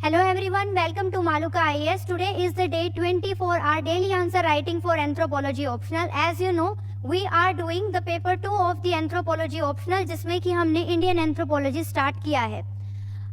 Hello everyone, welcome to Maluka IAS. Today is the day 24, our daily answer writing for anthropology optional. As you know, we are doing the paper 2 of the anthropology optional जिसमें कि हमने Indian anthropology start किया है.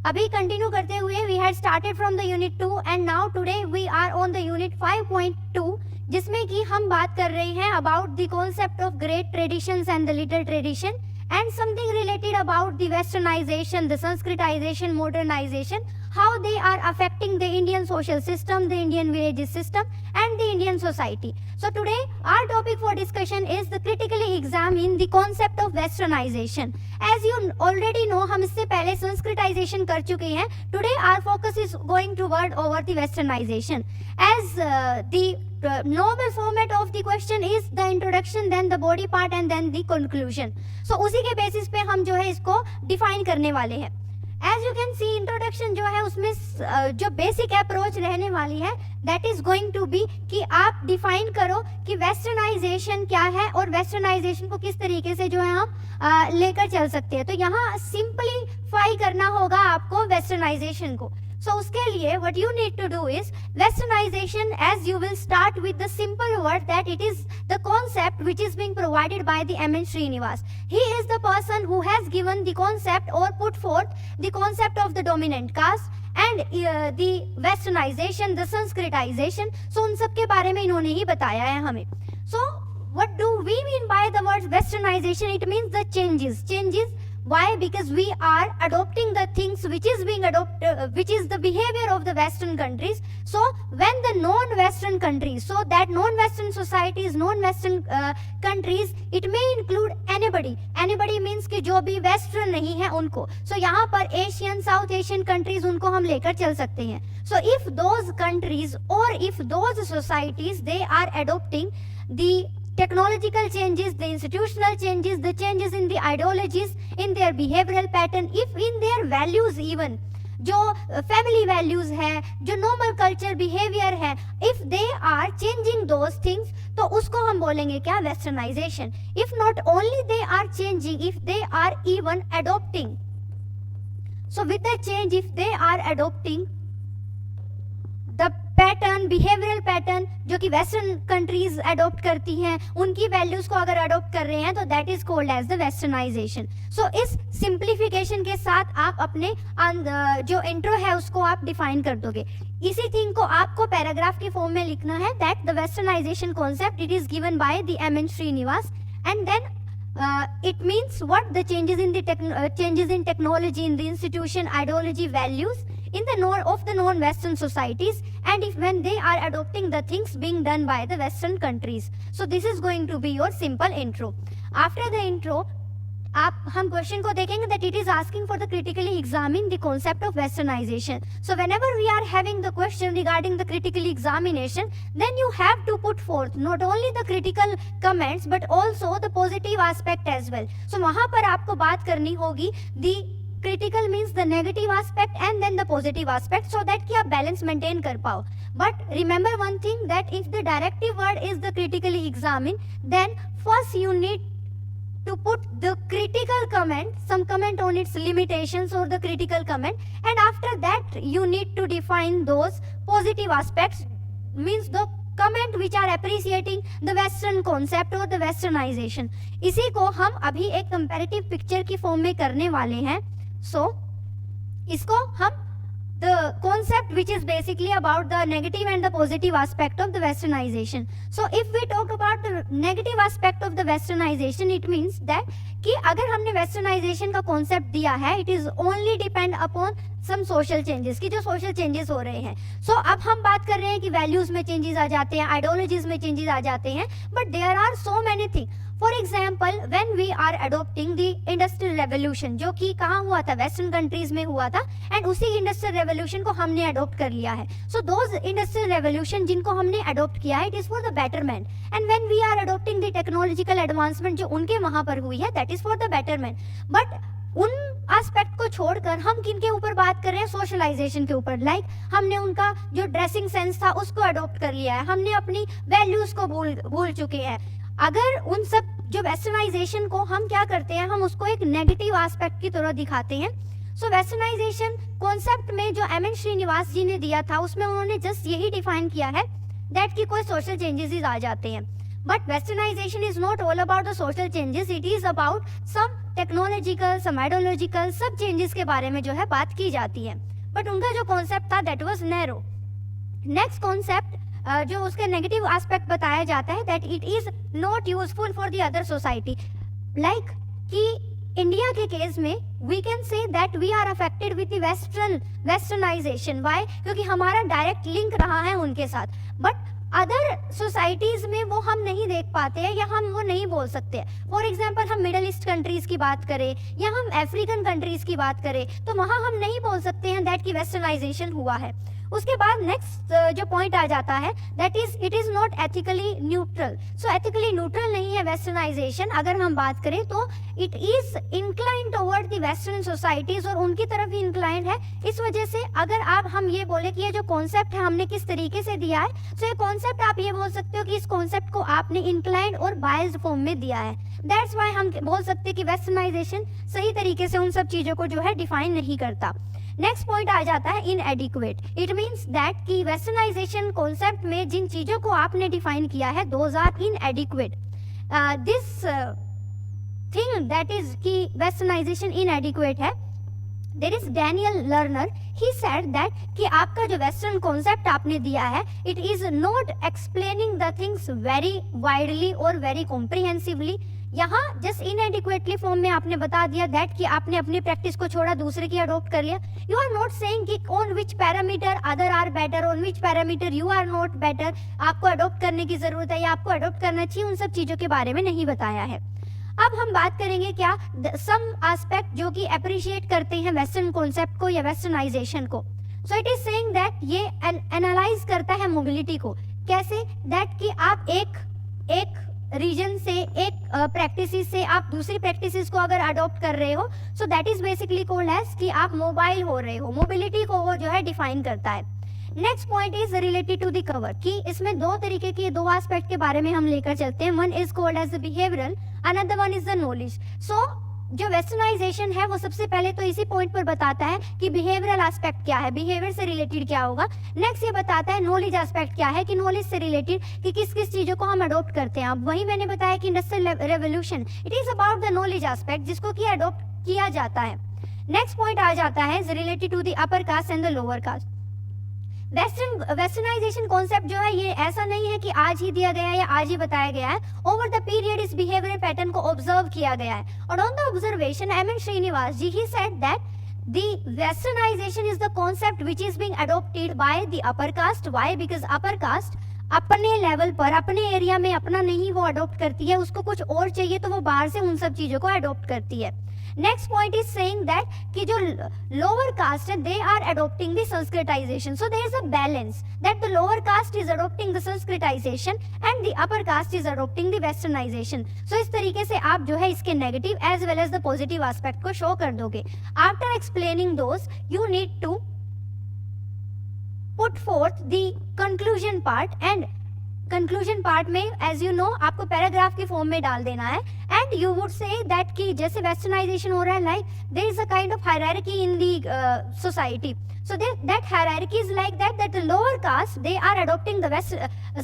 अभी continue करते हुए we had started from the unit 2 and now today we are on the unit 5.2 जिसमें कि हम बात कर रहे हैं about the concept of great traditions and the little tradition and something related about the westernization, the Sanskritization, modernization, how they are affecting the Indian social system, the Indian village system and the Indian society. So today our topic for discussion is the critically examine the concept of westernization. As you already know, हम इससे पहले Sanskritization कर चुके हैं. Today our focus is going toward over the westernization. As the normal format of the question is the introduction, then the body part and then the conclusion. So उसी के basis पे हम जो है इसको define करने वाले हैं. As you can see, introduction जो है उसमें जो basic approach रहने वाली है that is going to be कि आप define करो कि westernization क्या है और westernization को किस तरीके से जो है हम लेकर चल सकते हैं. तो यहाँ simplify करना होगा आपको westernization को. So उसके लिए what you need to do is westernization, as you will start with the simple word that it is the concept which is being provided by the M.N. Srinivas. He is the person who has given the concept or put forth the concept of the dominant caste and the westernization, the Sanskritization. So उन सब के बारे में इन्होंने ही बताया है हमें. So what do we mean by the word westernization? It means the changes. Why? Because we are adopting the things which is being adopted, which is the behavior of the Western countries. So when the non-Western countries, so that non-Western societies, non-Western countries, it may include anybody. Anybody means कि जो भी Western नहीं है उनको. So यहाँ पर Asian, South Asian countries उनको हम लेकर चल सकते हैं. So if those countries or if those societies they are adopting the technological changes, the institutional changes, the changes in the ideologies, in their behavioral pattern, if in their values even, जो family values है, जो normal culture behavior है, if they are changing those things, तो उसको हम बोलेंगे क्या? Westernization. If not only they are changing, if they are even adopting. So with the change, if they are adopting the pattern, behavioural pattern जो कि western countries adopt करती हैं, उनकी वैल्यूज को अगर अडॉप्ट कर रहे हैं तो that is called as the westernisation. So इस सिंप्लीफिकेशन के साथ आप अपने जो इंट्रो है उसको आप डिफाइन कर दोगे. इसी थिंग को आपको पैराग्राफ के फॉर्म में लिखना है that the westernization concept it is given by the M.N. Srinivas and then it means what the changes in technology in the institution, ideology, values in the non-Western societies, and if when they are adopting the things being done by the Western countries. So this is going to be your simple intro. After the intro, हम question को देखेंगे that it is asking for the critically examine the concept of westernization. So whenever we are having the question regarding the critical examination, then you have to put forth not only the critical comments but also the positive aspect as well. So वहाँ पर आपको बात करनी होगी the critical means the negative aspect and then the positive aspect so that कि आप balance maintain कर पाओ. But remember one thing that if the directive word is the critically examine, then first you need to put the critical comment, some comment on its limitations or the critical comment, and after that you need to define those positive aspects, means the comment which are appreciating the western concept or the westernization. इसी को हम अभी एक comparative picture की form में करने वाले हैं. So इसको हम the concept which is basically about the negative and the positive aspect of the westernization. So if we talk about the negative aspect of the westernization, it means that कि अगर हमने westernization का concept दिया है, it is only depend upon some social changes, कि जो social changes हो रहे हैं. So अब हम बात कर रहे हैं कि values में changes आ जाते हैं, ideologies में changes आ जाते हैं, but there are so many things. For example, when we are adopting the industrial revolution, जो कि कहाँ हुआ था? Western countries में हुआ था, and उसी industrial revolution को हमने adopt कर लिया है. So those industrial revolution जिनको हमने adopt किया है, it is for the betterment. And when we are adopting the technological advancement जो उनके वहाँ पर हुई है, that is for the betterment. But उन एस्पेक्ट को छोड़कर हम किन के ऊपर बात कर रहे हैं? सोशलाइजेशन के ऊपर. लाइक हमने उनका जो ड्रेसिंग सेंस था उसको अडॉप्ट कर लिया है, हमने अपनी वैल्यूज को भूल चुके हैं. अगर उन सब जो वेस्टर्नाइजेशन को हम क्या करते हैं, हम उसको एक नेगेटिव एस्पेक्ट की तरह दिखाते हैं. सो वेस्टर्नाइजेशन कॉन्सेप्ट में जो एम एन श्रीनिवास जी ने दिया था उसमें उन्होंने जस्ट यही डिफाइन किया है दैट कि कोई सोशल चेंजेस आ जाते हैं, but westernization is not all about the social changes, it is about some technological, some ideological, सब चेंजेस के बारे में जो है बात की जाती है, बट उनका जो कॉन्सेप्ट था that was narrow. Next concept जो उसके नेगेटिव एस्पेक्ट बताया जाता है that it is not useful for the other society, like कि इंडिया के केस में we can say that we are affected with the westernization. Why? क्योंकि हमारा डायरेक्ट लिंक रहा है उनके साथ, बट अदर सोसाइटीज में वो हम नहीं देख पाते हैं या हम वो नहीं बोल सकते। फॉर एग्जाम्पल हम मिडल ईस्ट कंट्रीज की बात करें या हम अफ्रीकन कंट्रीज की बात करें तो वहाँ हम नहीं बोल सकते हैं दैट की वेस्टर्नाइजेशन हुआ है। उसके बाद नेक्स्ट जो पॉइंट आ जाता है that is it is not ethically neutral. So ethically neutral नहीं है वेस्टर्नाइजेशन। अगर हम बात करें तो it is incline toward the western societies, और उनकी तरफ ही इंक्लाइन है। इस वजह से अगर आप हम ये बोले कि ये जो कॉन्सेप्ट है हमने किस तरीके से दिया है, तो ये कॉन्सेप्ट आप ये बोल सकते हो कि इस कॉन्सेप्ट को आपने इंक्लाइंड और बायस्ड फॉर्म में दिया है। दैट्स व्हाई हम बोल सकते हैं कि वेस्टर्नाइजेशन सही तरीके से उन सब चीजों को जो है डिफाइन नहीं करता। नेक्स्ट पॉइंट आ जाता है इनएडिक्वेट। इट मींस दैट कि वेस्टर्नाइजेशन कॉन्सेप्ट में जिन चीजों को आपने डिफाइन किया है those are inadequate. This thing that is कि वेस्टर्नाइजेशन इनएडिक्वेट है, there is Daniel Lerner, he said that कि आपका जो वेस्टर्न कॉन्सेप्ट आपने दिया है it is not explaining the things very widely और वेरी कॉम्प्रिहेंसिवली। यहाँ जस्ट इनएडिक्वेटली फॉर्म में आपने बता दिया दैट कि आपने अपनी प्रैक्टिस को छोड़ा, दूसरे की अडॉप्ट कर लिया। यू आर नॉट सेइंग कि on which parameter other are better, on which parameter you are not better, आपको अडॉप्ट करने की जरूरत है या आपको अडॉप्ट करना चाहिए, उन सब चीजों के बारे में नहीं बताया है। अब हम बात करेंगे क्या सम एस्पेक्ट जो कि अप्रिशिएट करते हैं वेस्टर्न कॉन्सेप्ट को या वेस्टर्नाइजेशन को। So it is saying that ये एनालाइज करता है मोबिलिटी को। कैसे? दैट कि आप एक रीजन से, एक प्रैक्टिसेस से आप दूसरी प्रैक्टिसेस को अगर अडॉप्ट कर रहे हो, so that is basically called as कि आप मोबाइल हो रहे हो। मोबिलिटी को वो जो है डिफाइन करता है। Next point is related to the cover, कि इसमें दो तरीके के दो एस्पेक्ट के बारे में हम लेकर चलते हैं। One is called as the behavioural, another one is the knowledge. So जो वेस्टर्नाइजेशन है वो सबसे पहले तो इसी पॉइंट पर बताता है कि बिहेवियरल एस्पेक्ट क्या है, बिहेवियर से रिलेटेड क्या होगा। नेक्स्ट ये बताता है नॉलेज एस्पेक्ट क्या है, कि नॉलेज से रिलेटेड कि किस किस चीजों को हम अडॉप्ट करते हैं। अब वही मैंने बताया कि industrial revolution it is about the knowledge aspect जिसको कि अडॉप्ट किया जाता है। नेक्स्ट पॉइंट आ जाता है related to the upper caste and the lower caste. Westernization concept जो है ये ऐसा नहीं है कि आज ही दिया गया है या आज ही बताया गया है। ओवर द पीरियड इस बिहेवियर पैटर्न को ऑब्जर्व किया गया है, और on the observation M N Srinivas ji he said that the westernization is the concept which is being adopted by the upper caste. Why? Because upper caste अपने level पर, अपने area में अपना नहीं वो अडॉप्ट करती है, उसको कुछ और चाहिए तो वो बाहर से उन सब चीजों को अडॉप्ट करती है। Next point is saying that कि जो लोअर कास्ट है they are adopting the Sanskritisation. So there is a balance that the lower caste is adopting the Sanskritisation and the upper caste is adopting the westernisation. So इस तरीके से आप जो है इसके negative as well as the positive aspect को show कर दोगे। After explaining those you need to put forth the conclusion part, and conclusion part में as you know आपको पैराग्राफ के फॉर्म में डाल देना है। and you would say that कि जैसे वेस्टर्नाइजेशन हो रहा है, like there is a kind of hierarchy in the society. So that hierarchy is like that the lower caste they are adopting the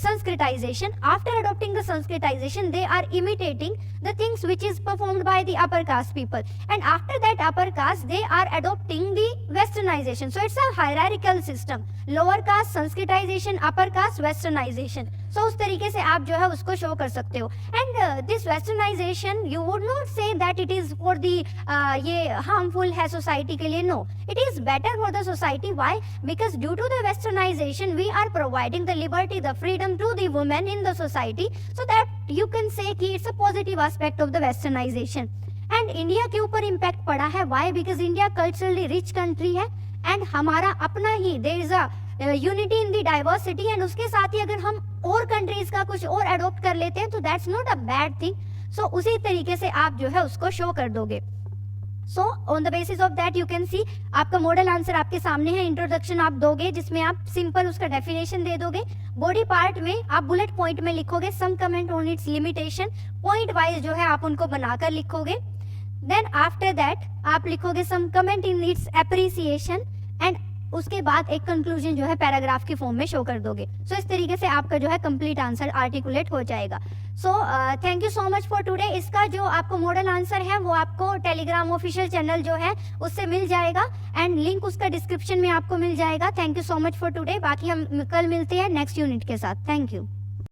Sanskritization. After adopting the Sanskritization, they are imitating the things which is performed by the upper caste people. And after that upper caste, they are adopting the Westernization. So it's a hierarchical system. Lower caste Sanskritization, upper caste Westernization. So उस तरीके से आप जो है उसको show कर सकते हो। And this Westernization, you would not say that it is for the ये harmful है society के लिए। No, it is better for the society. Why? Because due to the Westernization, we are providing the liberty, the freedom to the women in the society. So that you can say कि it's a positive aspect of the Westernization. And India के ऊपर impact पड़ा है। Why? Because India culturally rich country है and हमारा अपना ही there is a unity in the diversity. And उसके साथ ही अगर हम और कंट्रीज का कुछ और अडॉप्ट कर लेते हैं तो that's not a bad thing. So उसी तरीके से आप जो है उसको शो कर दोगे। So on the basis of that you can see आपका मॉडल आंसर आपके सामने है। इंट्रोडक्शन आप दोगे जिसमें आप सिंपल उसका डेफिनेशन दे दोगे। बॉडी पार्ट में आप बुलेट पॉइंट में लिखोगे some comment on its limitation, point wise जो है आप उनको बनाकर लिखोगे। देन आफ्टर दैट आप लिखोगे some comment in its appreciation and उसके बाद एक कंक्लूजन जो है पैराग्राफ की फॉर्म में शो कर दोगे। सो इस तरीके से आपका जो है कंप्लीट आंसर आर्टिकुलेट हो जाएगा। So thank you so much for today. इसका जो आपको मॉडल आंसर है वो आपको टेलीग्राम ऑफिशियल चैनल जो है उससे मिल जाएगा एंड लिंक उसका डिस्क्रिप्शन में आपको मिल जाएगा। Thank you so much for today. बाकी हम कल मिलते हैं नेक्स्ट यूनिट के साथ। Thank you.